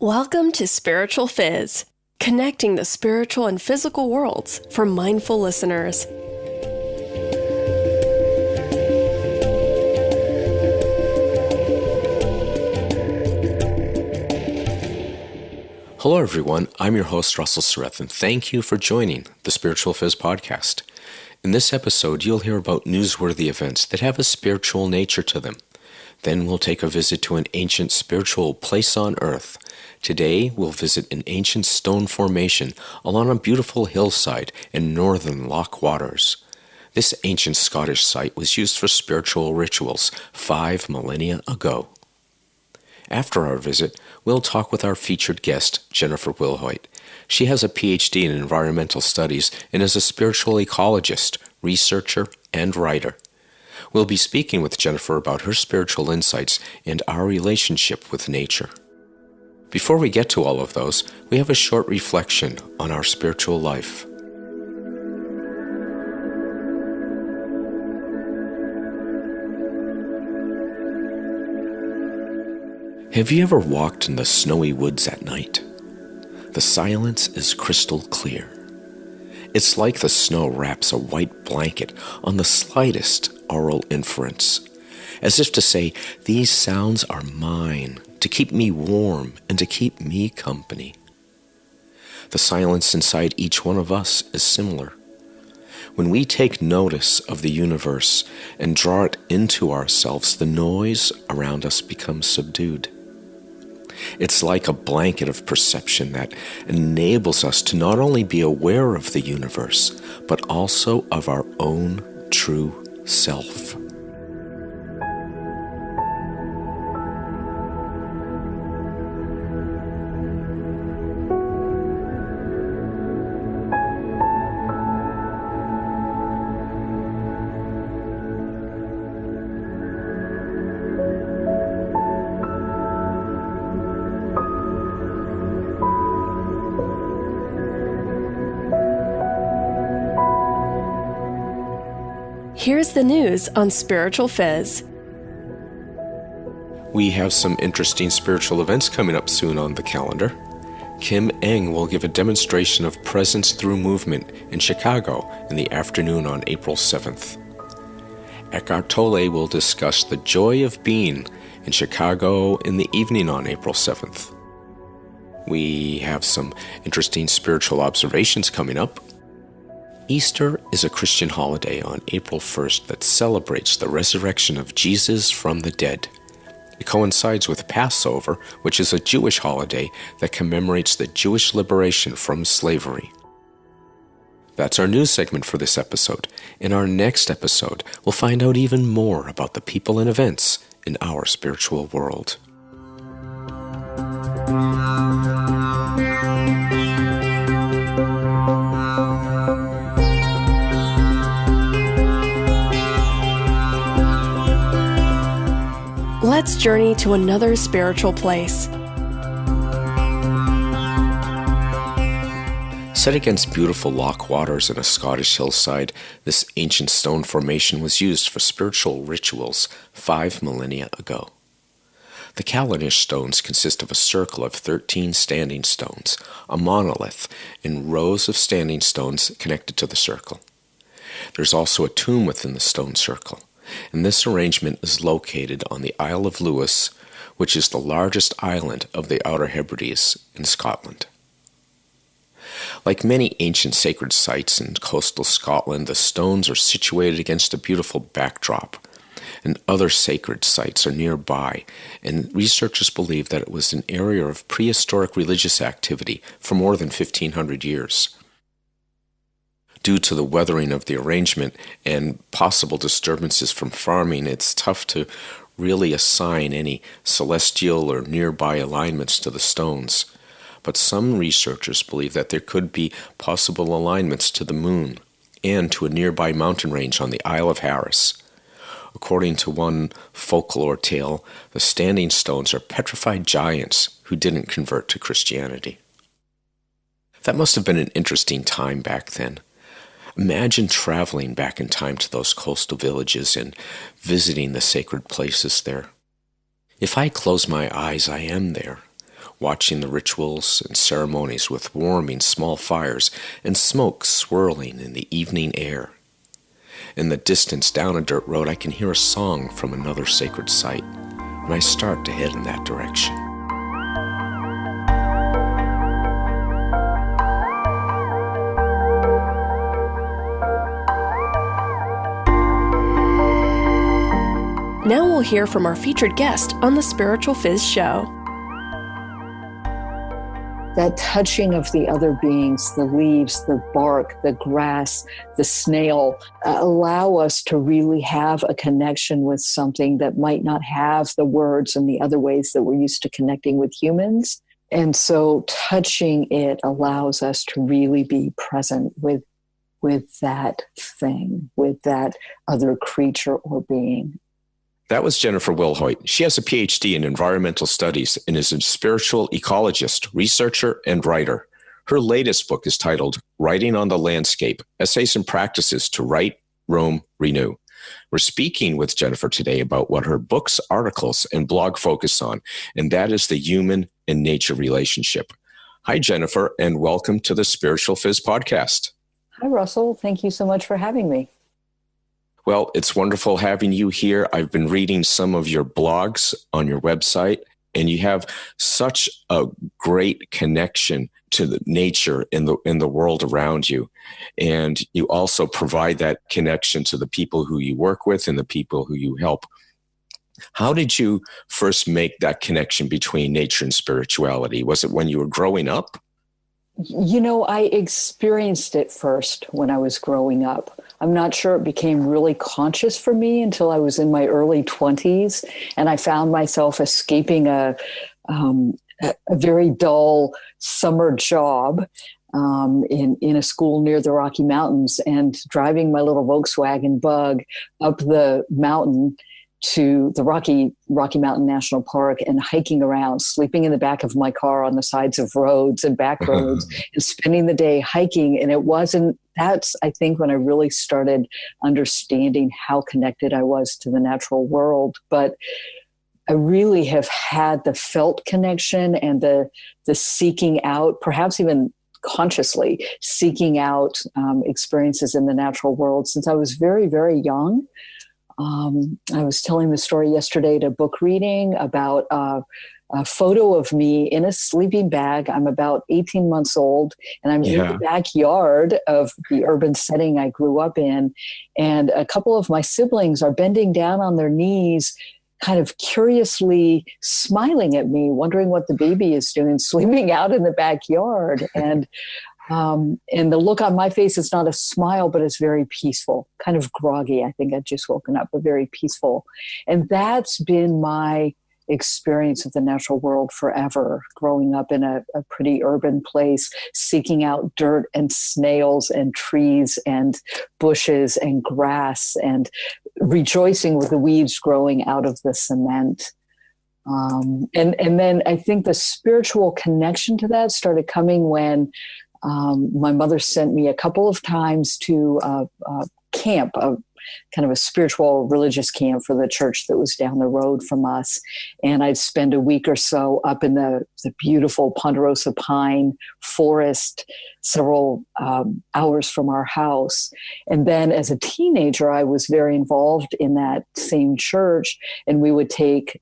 Welcome to Spiritual Fizz, connecting the spiritual and physical worlds for mindful listeners. Hello everyone, I'm your host Russell Suereth, and thank you for joining the Spiritual Fizz podcast. In this episode, you'll hear about newsworthy events that have a spiritual nature to them. Then we'll take a visit to an ancient spiritual place on earth. Today, we'll visit an ancient stone formation along a beautiful hillside in northern Loch Waters. This ancient Scottish site was used for spiritual rituals 5 millennia ago. After our visit, we'll talk with our featured guest, Jennifer Wilhoit. She has a Ph.D. in environmental studies and is a spiritual ecologist, researcher, and writer. We'll be speaking with Jennifer about her spiritual insights and our relationship with nature. Before we get to all of those, we have a short reflection on our spiritual life. Have you ever walked in the snowy woods at night? The silence is crystal clear. It's like the snow wraps a white blanket on the slightest aural inference, as if to say, these sounds are mine, to keep me warm and to keep me company. The silence inside each one of us is similar. When we take notice of the universe and draw it into ourselves, the noise around us becomes subdued. It's like a blanket of perception that enables us to not only be aware of the universe, but also of our own true self. Here's the news on Spiritual Fizz. We have some interesting spiritual events coming up soon on the calendar. Kim Eng will give a demonstration of presence through movement in Chicago in the afternoon on April 7th. Eckhart Tolle will discuss the joy of being in Chicago in the evening on April 7th. We have some interesting spiritual observations coming up. Easter is a Christian holiday on April 1st that celebrates the resurrection of Jesus from the dead. It coincides with Passover, which is a Jewish holiday that commemorates the Jewish liberation from slavery. That's our news segment for this episode. In our next episode, we'll find out even more about the people and events in our spiritual world. Let's journey to another spiritual place. Set against beautiful Loch Waters in a Scottish hillside, this ancient stone formation was used for spiritual rituals 5 millennia ago. The Ecologist stones consist of a circle of 13 standing stones, a monolith, and rows of standing stones connected to the circle. There's also a tomb within the stone circle, and this arrangement is located on the Isle of Lewis, which is the largest island of the Outer Hebrides in Scotland. Like many ancient sacred sites in coastal Scotland, the stones are situated against a beautiful backdrop, and other sacred sites are nearby, and researchers believe that it was an area of prehistoric religious activity for more than 1,500 years. Due to the weathering of the arrangement and possible disturbances from farming, it's tough to really assign any celestial or nearby alignments to the stones. But some researchers believe that there could be possible alignments to the moon and to a nearby mountain range on the Isle of Harris. According to one folklore tale, the standing stones are petrified giants who didn't convert to Christianity. That must have been an interesting time back then. Imagine traveling back in time to those coastal villages and visiting the sacred places there. If I close my eyes, I am there, watching the rituals and ceremonies with warming small fires and smoke swirling in the evening air. In the distance down a dirt road, I can hear a song from another sacred site, and I start to head in that direction. Now we'll hear from our featured guest on the Spiritual Fizz show. That touching of the other beings, the leaves, the bark, the grass, the snail, allow us to really have a connection with something that might not have the words and the other ways that we're used to connecting with humans. And so touching it allows us to really be present with that thing, with that other creature or being. That was Jennifer Wilhoit. She has a Ph.D. in environmental studies and is a spiritual ecologist, researcher, and writer. Her latest book is titled Writing on the Landscape, Essays and Practices to Write, Roam, Renew. We're speaking with Jennifer today about what her books, articles, and blog focus on, and that is the human and nature relationship. Hi, Jennifer, and welcome to the Spiritual Fizz podcast. Hi, Russell. Thank you so much for having me. Well, it's wonderful having you here. I've been reading some of your blogs on your website, and you have such a great connection to the nature in the world around you. And you also provide that connection to the people who you work with and the people who you help. How did you first make that connection between nature and spirituality? Was it when you were growing up? You know, I experienced it first when I was growing up. I'm not sure it became really conscious for me until I was in my early 20s, and I found myself escaping a very dull summer job in a school near the Rocky Mountains, and driving my little Volkswagen Bug up the mountain to the Rocky Mountain National Park and hiking around, sleeping in the back of my car on the sides of roads and back roads and spending the day hiking. And that's, I think, when I really started understanding how connected I was to the natural world. But I really have had the felt connection and the seeking out, perhaps even consciously seeking out experiences in the natural world since I was very, very young. I was telling the story yesterday at a book reading about a photo of me in a sleeping bag. I'm about 18 months old, and I'm in the backyard of the urban setting I grew up in. And a couple of my siblings are bending down on their knees, kind of curiously smiling at me, wondering what the baby is doing, sleeping out in the backyard. And the look on my face is not a smile, but it's very peaceful, kind of groggy. I think I'd just woken up, but very peaceful. And that's been my experience of the natural world forever, growing up in a pretty urban place, seeking out dirt and snails and trees and bushes and grass and rejoicing with the weeds growing out of the cement. And then I think the spiritual connection to that started coming when my mother sent me a couple of times to camp, kind of a spiritual religious camp for the church that was down the road from us. And I'd spend a week or so up in the beautiful ponderosa pine forest, several hours from our house. And then as a teenager, I was very involved in that same church, and we would take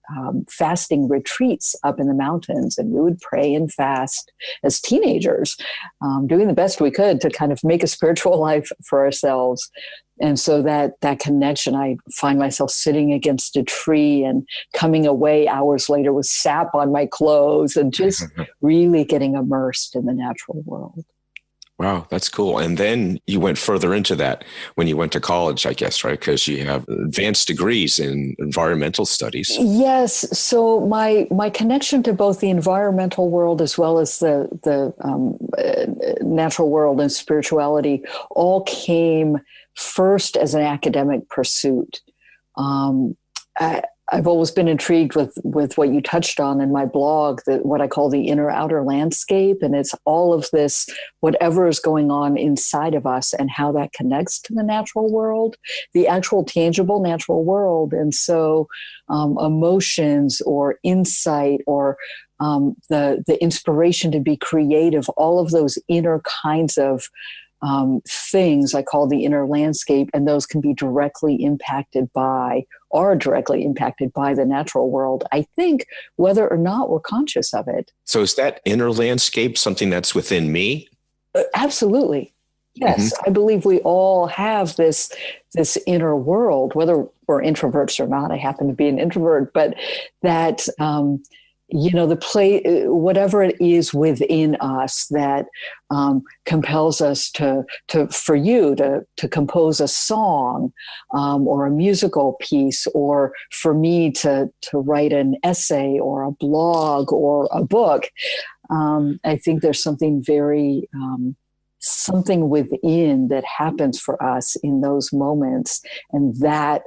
fasting retreats up in the mountains, and we would pray and fast as teenagers, doing the best we could to kind of make a spiritual life for ourselves. And so that connection, I find myself sitting against a tree and coming away hours later with sap on my clothes and just really getting immersed in the natural world. Wow, that's cool. And then you went further into that when you went to college, I guess, right? Because you have advanced degrees in environmental studies. Yes. So my connection to both the environmental world as well as the natural world and spirituality all came first as an academic pursuit. I've always been intrigued with what you touched on in my blog, that what I call the inner outer landscape. And it's all of this, whatever is going on inside of us and how that connects to the natural world, the actual tangible natural world. And so emotions or insight or the inspiration to be creative, all of those inner kinds of things I call the inner landscape, and those can be are directly impacted by the natural world, I think, whether or not we're conscious of it. So is that inner landscape something that's within me? Absolutely. Yes. I believe we all have this inner world, whether we're introverts or not. I happen to be an introvert, but that, whatever it is within us that compels us to compose a song or a musical piece, or for me to write an essay or a blog or a book. I think there's something very something within that happens for us in those moments, and that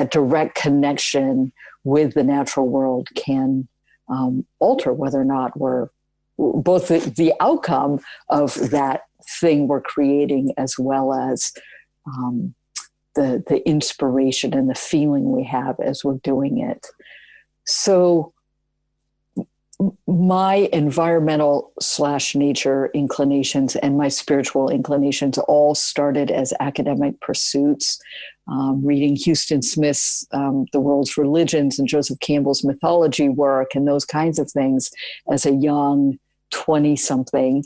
direct connection with the natural world can alter whether or not we're both the outcome of that thing we're creating, as well as the inspiration and the feeling we have as we're doing it. So my environmental / nature inclinations and my spiritual inclinations all started as academic pursuits, reading Houston Smith's The World's Religions and Joseph Campbell's mythology work and those kinds of things as a young 20-something.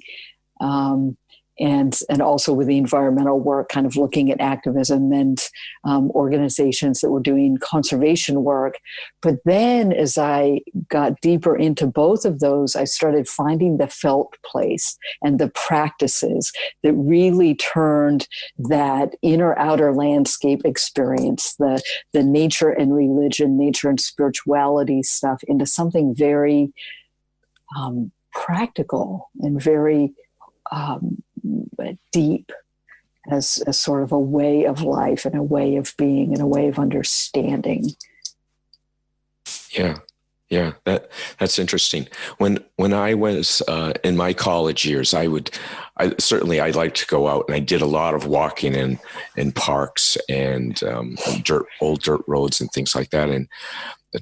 And also with the environmental work, kind of looking at activism and organizations that were doing conservation work. But then as I got deeper into both of those, I started finding the felt place and the practices that really turned that inner outer landscape experience, the nature and religion, nature and spirituality stuff, into something very practical and very deep, as sort of a way of life and a way of being and a way of understanding. Yeah, that's interesting. When I was in my college years, I liked to go out, and I did a lot of walking in parks and old dirt roads and things like that. And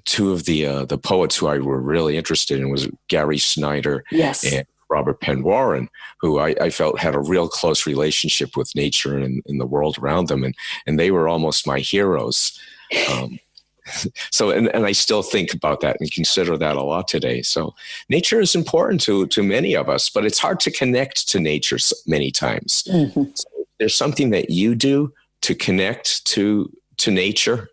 two of the poets who I were really interested in was Gary Snyder, yes, and Robert Penn Warren, who I felt had a real close relationship with nature and the world around them. And they were almost my heroes. So, and I still think about that and consider that a lot today. So nature is important to many of us, but it's hard to connect to nature many times. Mm-hmm. So there's something that you do to connect to nature.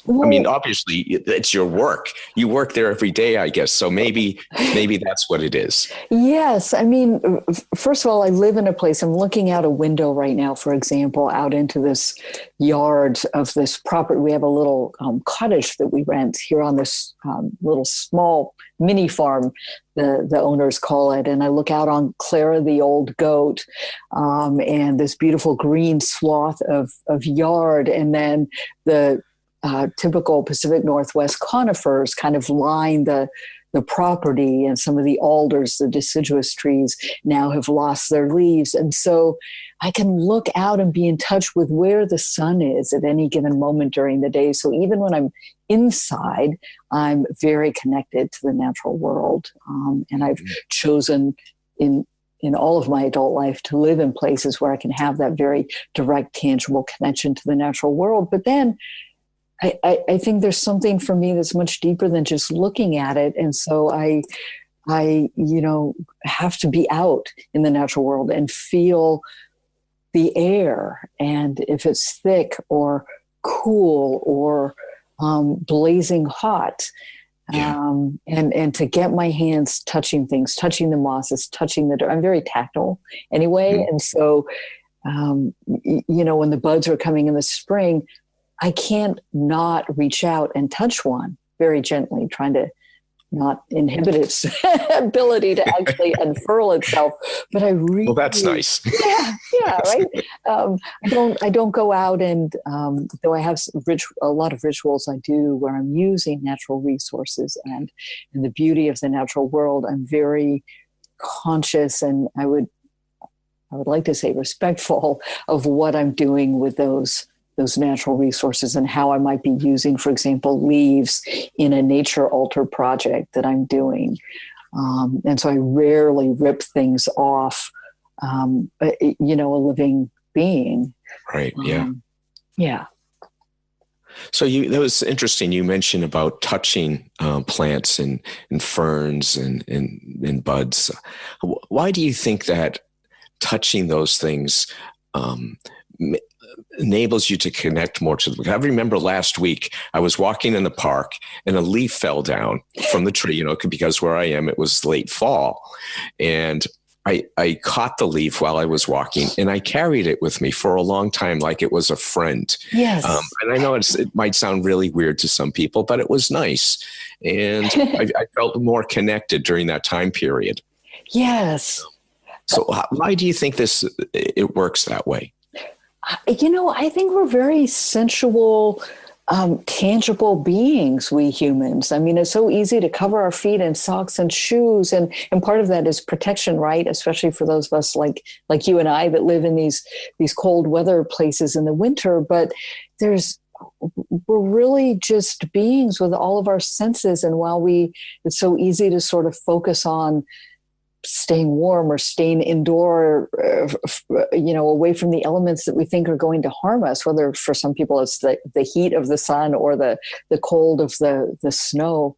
Well, I mean, obviously, it's your work. You work there every day, I guess. So maybe that's what it is. Yes. I mean, first of all, I live in a place. I'm looking out a window right now, for example, out into this yard of this property. We have a little cottage that we rent here on this little small mini farm, the owners call it. And I look out on Clara the old goat and this beautiful green swath of yard. And then the typical Pacific Northwest conifers kind of line the property, and some of the alders, the deciduous trees, now have lost their leaves. And so I can look out and be in touch with where the sun is at any given moment during the day. So even when I'm inside, I'm very connected to the natural world. And I've chosen in all of my adult life to live in places where I can have that very direct, tangible connection to the natural world. But then I think there's something for me that's much deeper than just looking at it. And so I have to be out in the natural world and feel the air. And if it's thick or cool or blazing hot, and to get my hands touching things, touching the mosses, touching the dirt. I'm very tactile anyway. Mm-hmm. And so, when the buds are coming in the spring, I can't not reach out and touch one very gently, trying to not inhibit its ability to actually unfurl itself. But I really, well, that's nice. yeah, right. I don't go out and though I have a lot of rituals I do where I'm using natural resources and the beauty of the natural world. I'm very conscious, and I would like to say respectful of what I'm doing with those natural resources and how I might be using, for example, leaves in a nature altar project that I'm doing. And so I rarely rip things off, a living being. Right. Yeah. Yeah. So that was interesting. You mentioned about touching plants and ferns and buds. Why do you think that touching those things enables you to connect more to them? I remember last week I was walking in the park and a leaf fell down from the tree, because where I am, it was late fall. And I caught the leaf while I was walking, and I carried it with me for a long time, like it was a friend. Yes. And I know it might sound really weird to some people, but it was nice. And I felt more connected during that time period. Yes. So why do you think it works that way? I think we're very sensual, tangible beings, we humans. I mean, it's so easy to cover our feet in socks and shoes. And part of that is protection, right? Especially for those of us like you and I that live in these cold weather places in the winter. But we're really just beings with all of our senses. And while it's so easy to sort of focus on staying warm or staying indoor, away from the elements that we think are going to harm us, whether for some people it's the heat of the sun or the cold of the snow.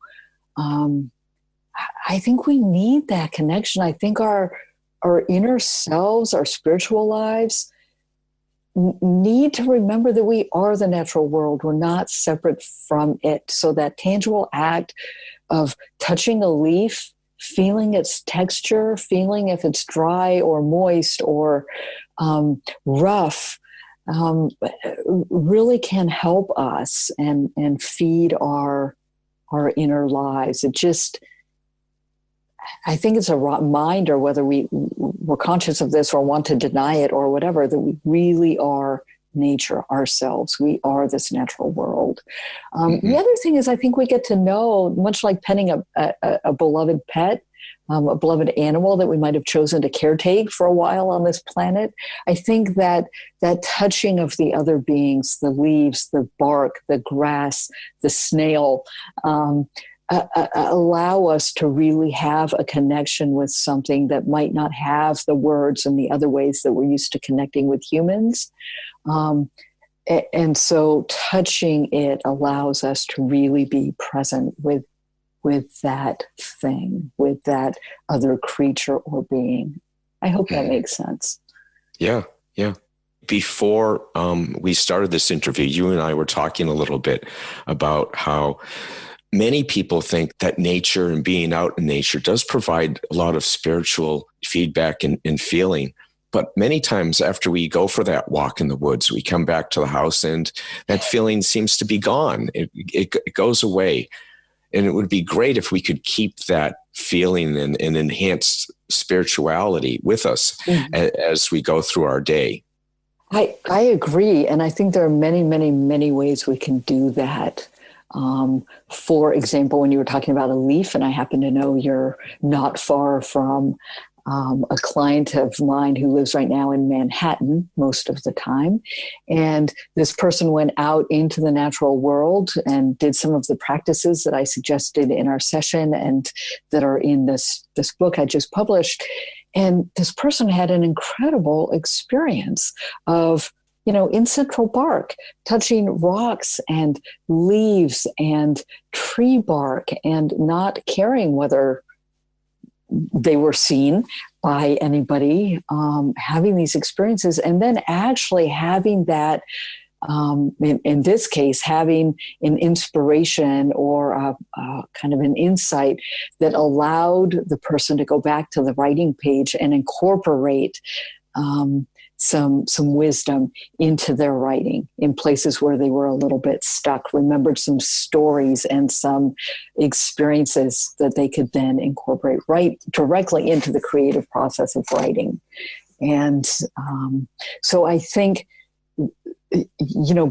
I think we need that connection. I think our inner selves, our spiritual lives, need to remember that we are the natural world. We're not separate from it. So that tangible act of touching a leaf, feeling its texture, feeling if it's dry or moist or rough, really can help us and feed our inner lives. I think it's a reminder, whether we're conscious of this or want to deny it or whatever, that we really are nature ourselves. We are this natural world. The other thing is, I think we get to know, much like petting a beloved pet, a beloved animal that we might have chosen to caretake for a while on this planet. I think that touching of the other beings, the leaves, the bark, the grass, the snail, allow us to really have a connection with something that might not have the words and the other ways that we're used to connecting with humans. And so touching it allows us to really be present with that thing, with that other creature or being. I hope that makes sense. Yeah, yeah. Before we started this interview, you and I were talking a little bit about how many people think that nature and being out in nature does provide a lot of spiritual feedback and feeling. But many times after we go for that walk in the woods, we come back to the house and that feeling seems to be gone. It goes away. And it would be great if we could keep that feeling and enhanced spirituality with us as we go through our day. I agree. And I think there are many, many, many ways we can do that. For example, when you were talking about a leaf, and I happen to know you're not far from a client of mine who lives right now in Manhattan most of the time. And this person went out into the natural world and did some of the practices that I suggested in our session and that are in this book I just published. And this person had an incredible experience of, in Central Park, touching rocks and leaves and tree bark and not caring whether they were seen by anybody, having these experiences, and then actually having that, in this case, having an inspiration or a kind of an insight that allowed the person to go back to the writing page and incorporate some wisdom into their writing in places where they were a little bit stuck, remembered some stories and some experiences that they could then incorporate right directly into the creative process of writing. And so I think,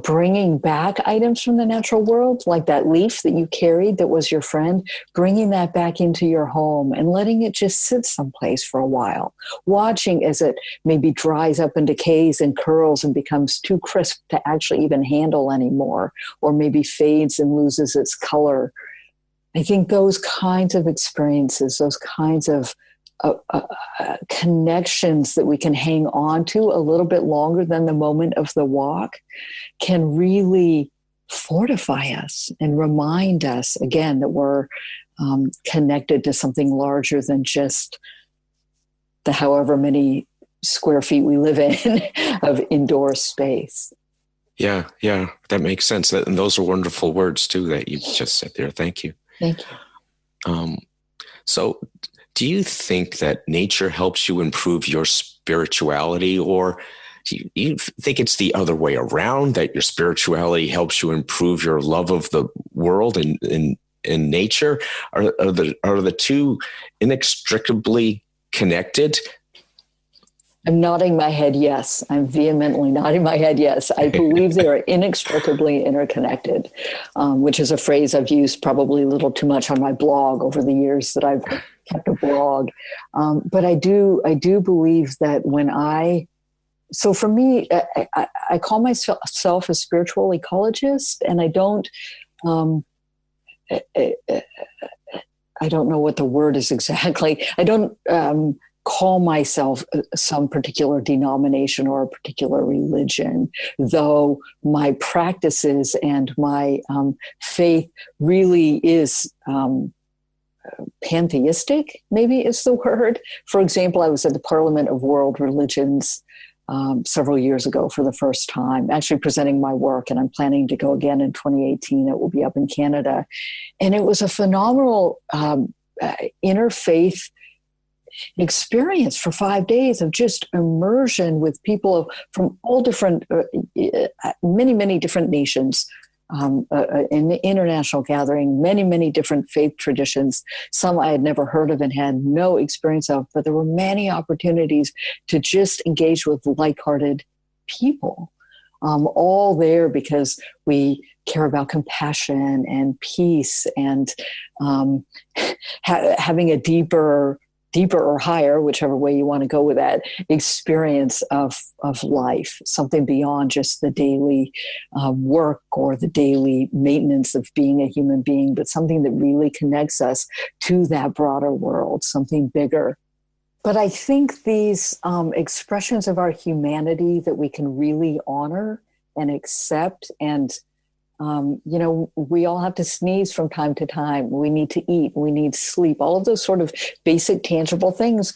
bringing back items from the natural world, like that leaf that you carried that was your friend, bringing that back into your home and letting it just sit someplace for a while, watching as it maybe dries up and decays and curls and becomes too crisp to actually even handle anymore, or maybe fades and loses its color. I think those kinds of experiences, those kinds of connections that we can hang on to a little bit longer than the moment of the walk can really fortify us and remind us again that we're connected to something larger than just the however many square feet we live in of indoor space. Yeah, that makes sense. And those are wonderful words too that you just said there. Thank you. Thank you. So do you think that nature helps you improve your spirituality, or do you think it's the other way around, that your spirituality helps you improve your love of the world and in nature? Are the two inextricably connected? I'm nodding my head yes. I'm vehemently nodding my head yes. I believe they are inextricably interconnected, which is a phrase I've used probably a little too much on my blog over the years that I've kept a blog. But I do believe that so for me, I call myself a spiritual ecologist, and I don't know what the word is exactly. I don't call myself some particular denomination or a particular religion, though my practices and my faith really is pantheistic, maybe is the word. For example, I was at the Parliament of World Religions several years ago for the first time, actually presenting my work, and I'm planning to go again in 2018. It will be up in Canada. And it was a phenomenal interfaith experience for 5 days of just immersion with people from all different, many different nations, in the international gathering, many different faith traditions, some I had never heard of and had no experience of, but there were many opportunities to just engage with like-hearted people, all there because we care about compassion and peace and having a deeper or higher, whichever way you want to go with that, experience of life, something beyond just the daily work or the daily maintenance of being a human being, but something that really connects us to that broader world, something bigger. But I think these expressions of our humanity that we can really honor and accept, and we all have to sneeze from time to time. We need to eat. We need sleep. All of those sort of basic, tangible things.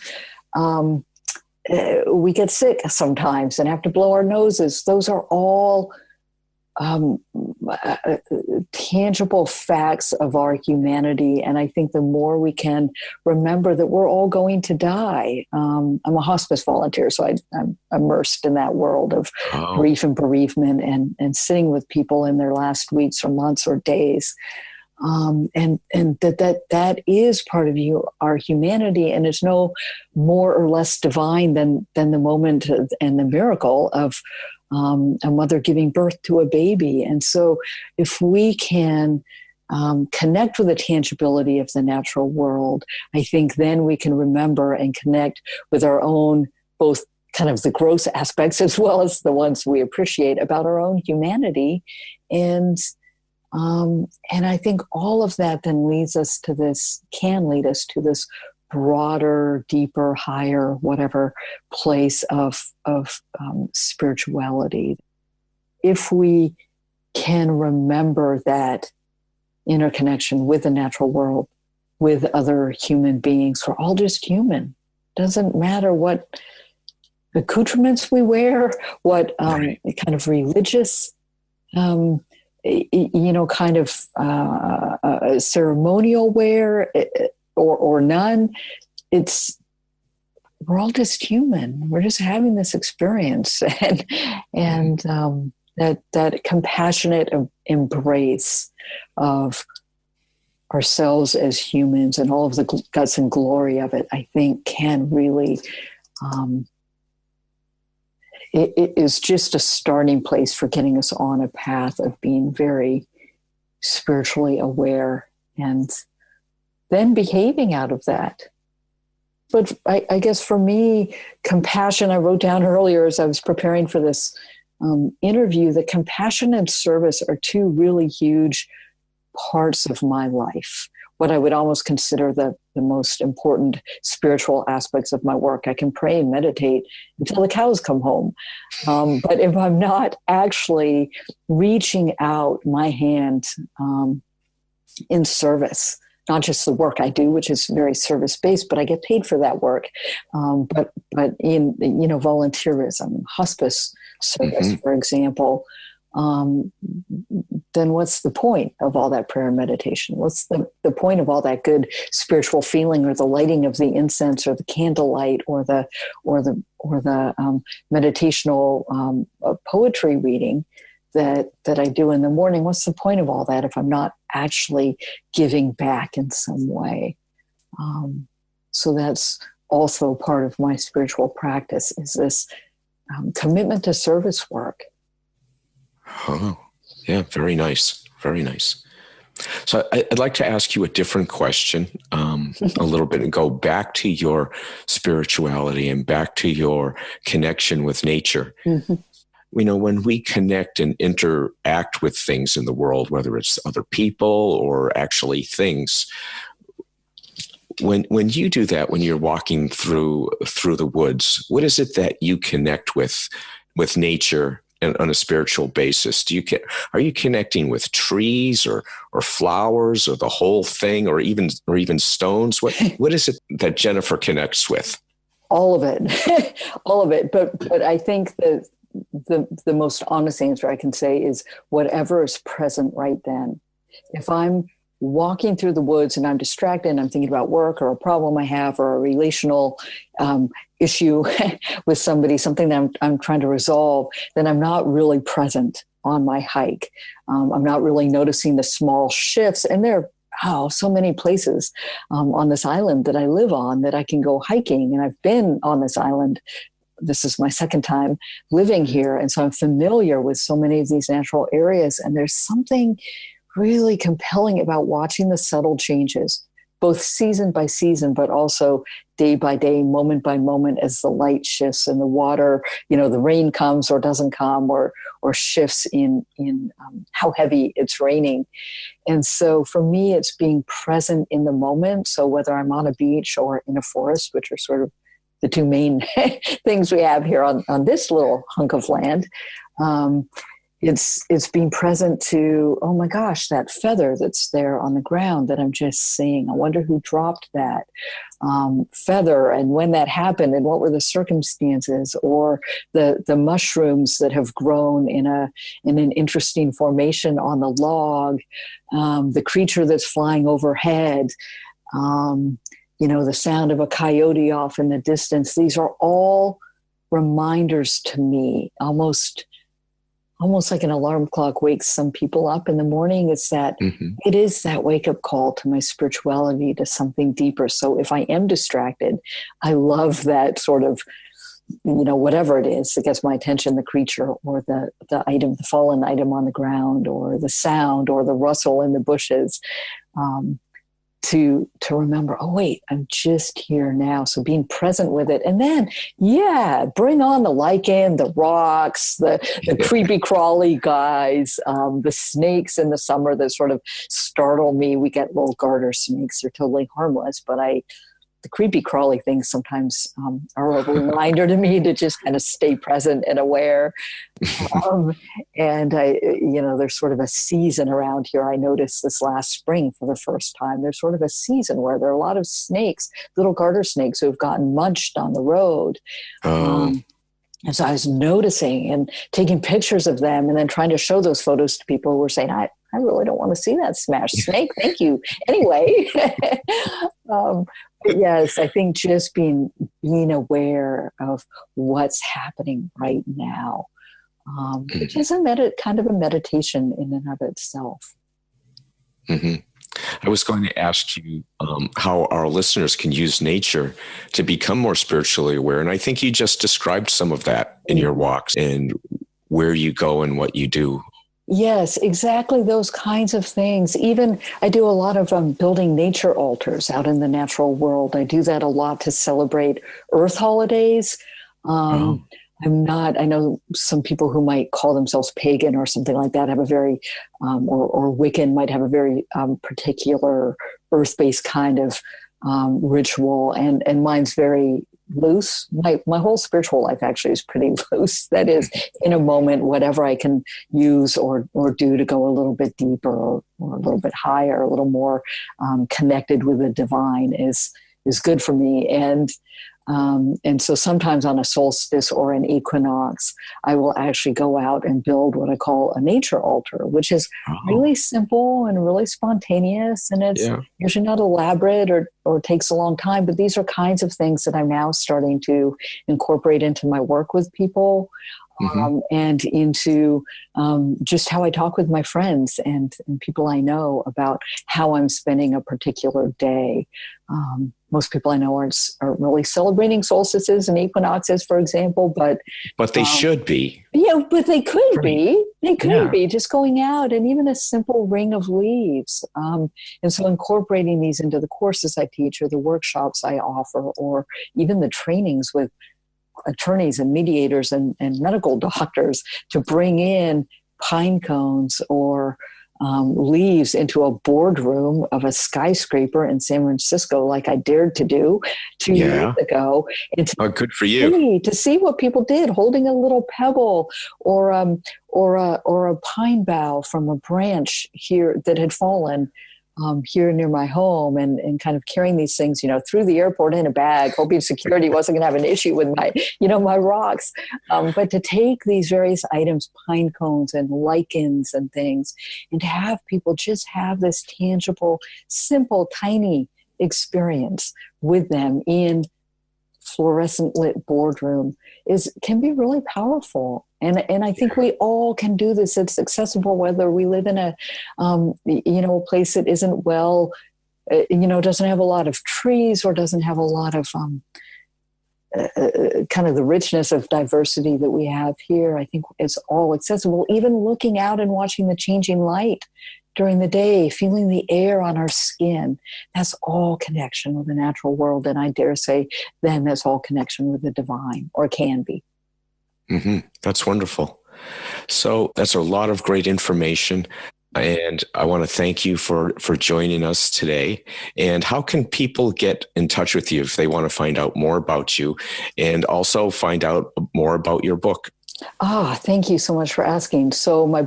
We get sick sometimes and have to blow our noses. Those are all tangible facts of our humanity. And I think the more we can remember that we're all going to die. I'm a hospice volunteer, so I'm immersed in that world of grief and bereavement and sitting with people in their last weeks or months or days. And that is part of our humanity, and it's no more or less divine than the moment and the miracle of a mother giving birth to a baby. And so if we can connect with the tangibility of the natural world, I think then we can remember and connect with our own, both kind of the gross aspects as well as the ones we appreciate about our own humanity. And I think all of that then can lead us to this broader, deeper, higher, whatever place of spirituality. If we can remember that interconnection with the natural world, with other human beings, we're all just human. Doesn't matter what accoutrements we wear, what kind of religious kind of ceremonial wear or none. It's we're all just human. We're just having this experience, and that compassionate embrace of ourselves as humans and all of the guts and glory of it, I think can really, it is just a starting place for getting us on a path of being very spiritually aware and then behaving out of that. But I guess for me, compassion, I wrote down earlier as I was preparing for this interview, that compassion and service are two really huge parts of my life, what I would almost consider the most important spiritual aspects of my work. I can pray and meditate until the cows come home. But if I'm not actually reaching out my hand in service, not just the work I do, which is very service-based, but I get paid for that work. But in, volunteerism, hospice service, for example, then what's the point of all that prayer and meditation? What's the point of all that good spiritual feeling, or the lighting of the incense, or the candlelight, or the meditational poetry reading that I do in the morning? What's the point of all that if I'm not actually giving back in some way? So that's also part of my spiritual practice, is this commitment to service work. Oh, yeah, very nice. Very nice. So I'd like to ask you a different question a little bit, and go back to your spirituality and back to your connection with nature. Mm-hmm. When we connect and interact with things in the world, whether it's other people or actually things, when you do that, when you're walking through the woods, what is it that you connect with nature and on a spiritual basis? Are you connecting with trees or flowers, or the whole thing, or even stones? What is it that Jennifer connects with? All of it, all of it. But I think that the most honest answer I can say is whatever is present right then. If I'm walking through the woods and I'm distracted and I'm thinking about work or a problem I have, or a relational issue with somebody, something that I'm trying to resolve, then I'm not really present on my hike. I'm not really noticing the small shifts. And there are so many places on this island that I live on that I can go hiking. And I've been on this island. This is my second time living here. And so I'm familiar with so many of these natural areas. And there's something really compelling about watching the subtle changes, both season by season, but also day by day, moment by moment, as the light shifts and the water, the rain comes or doesn't come, or shifts in how heavy it's raining. And so for me, it's being present in the moment. So whether I'm on a beach or in a forest, which are sort of the two main things we have here on this little hunk of land, it's being present to, oh my gosh, that feather that's there on the ground that I'm just seeing. I wonder who dropped that feather, and when that happened, and what were the circumstances, or the mushrooms that have grown in an interesting formation on the log, the creature that's flying overhead, the sound of a coyote off in the distance. These are all reminders to me, almost like an alarm clock wakes some people up in the morning. It's that It is that wake up call to my spirituality, to something deeper. So if I am distracted, I love that sort of, whatever it is that gets my attention, the creature or the item, the fallen item on the ground, or the sound or the rustle in the bushes, to remember, oh wait, I'm just here now. So being present with it. And then, bring on the lichen, the rocks, the creepy crawly guys, the snakes in the summer that sort of startle me. We get little garter snakes. They're totally harmless, but the creepy crawly things sometimes are a reminder to me to just kind of stay present and aware. And there's sort of a season around here. I noticed this last spring for the first time. There's sort of a season where there are a lot of snakes, little garter snakes who have gotten munched on the road. And so I was noticing and taking pictures of them, and then trying to show those photos to people who were saying, I I really don't want to see that smashed snake. Thank you. Anyway, but yes, I think just being aware of what's happening right now, which is kind of a meditation in and of itself. Mm-hmm. I was going to ask you how our listeners can use nature to become more spiritually aware. And I think you just described some of that in your walks and where you go and what you do. Yes, exactly those kinds of things. Even I do a lot of building nature altars out in the natural world. I do that a lot to celebrate Earth holidays. I know some people who might call themselves pagan or something like that have a very, or Wiccan might have a very particular earth-based kind of ritual, and mine's very loose. My whole spiritual life actually is pretty loose. That is, in a moment, whatever I can use or do to go a little bit deeper or a little bit higher, a little more connected with the divine is good for me. And so sometimes on a solstice or an equinox, I will actually go out and build what I call a nature altar, which is really simple and really spontaneous. And it's usually not elaborate or takes a long time, but these are kinds of things that I'm now starting to incorporate into my work with people. And into just how I talk with my friends and people I know about how I'm spending a particular day. Most people I know aren't really celebrating solstices and equinoxes, for example, but they should be. Yeah, but they could be. They could be just going out and even a simple ring of leaves. And so incorporating these into the courses I teach or the workshops I offer or even the trainings with attorneys and mediators and medical doctors to bring in pine cones or leaves into a boardroom of a skyscraper in San Francisco, like I dared to do 2 years ago. And good for you. To see what people did, holding a little pebble or a pine bough from a branch here that had fallen here near my home and kind of carrying these things, through the airport in a bag, hoping security wasn't going to have an issue with my rocks. But to take these various items, pine cones and lichens and things, and to have people just have this tangible, simple, tiny experience with them in fluorescent lit boardroom can be really powerful. And I think we all can do this. It's accessible whether we live in a place that isn't doesn't have a lot of trees or doesn't have a lot of kind of the richness of diversity that we have here. I think it's all accessible. Even looking out and watching the changing light during the day, feeling the air on our skin, that's all connection with the natural world. And I dare say then that's all connection with the divine, or can be. Mm-hmm. That's wonderful. So that's a lot of great information. And I want to thank you for joining us today. And how can people get in touch with you if they want to find out more about you and also find out more about your book? Thank you so much for asking. So my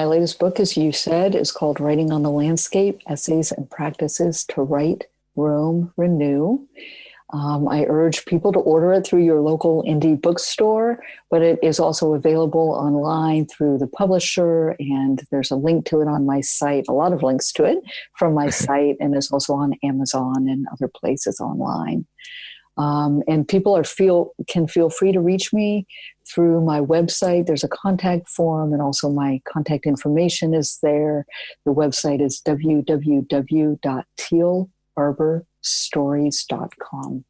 latest book, as you said, is called Writing on the Landscape, Essays and Practices to Write, Roam, Renew. I urge people to order it through your local indie bookstore, but it is also available online through the publisher, and there's a link to it on my site, a lot of links to it from my site, and it's also on Amazon and other places online. And people can feel free to reach me through my website. There's a contact form, and also my contact information is there. The website is www.tealarborstories.com.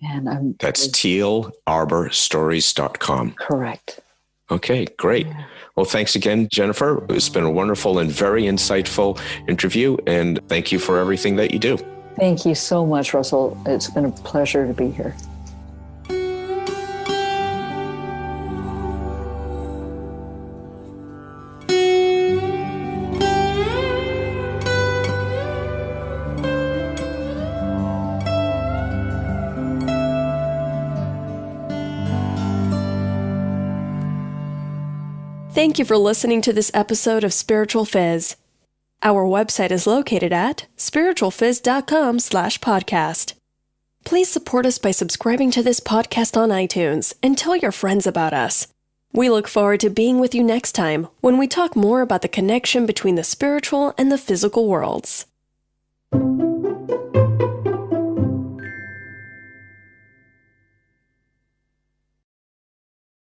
And that's tealarborstories.com. Correct. Okay, great. Yeah. Well, thanks again, Jennifer. It's been a wonderful and very insightful interview, and thank you for everything that you do. Thank you so much, Russell. It's been a pleasure to be here. Thank you for listening to this episode of Spiritual Fizz. Our website is located at spiritualfizz.com/podcast. Please support us by subscribing to this podcast on iTunes and tell your friends about us. We look forward to being with you next time when we talk more about the connection between the spiritual and the physical worlds.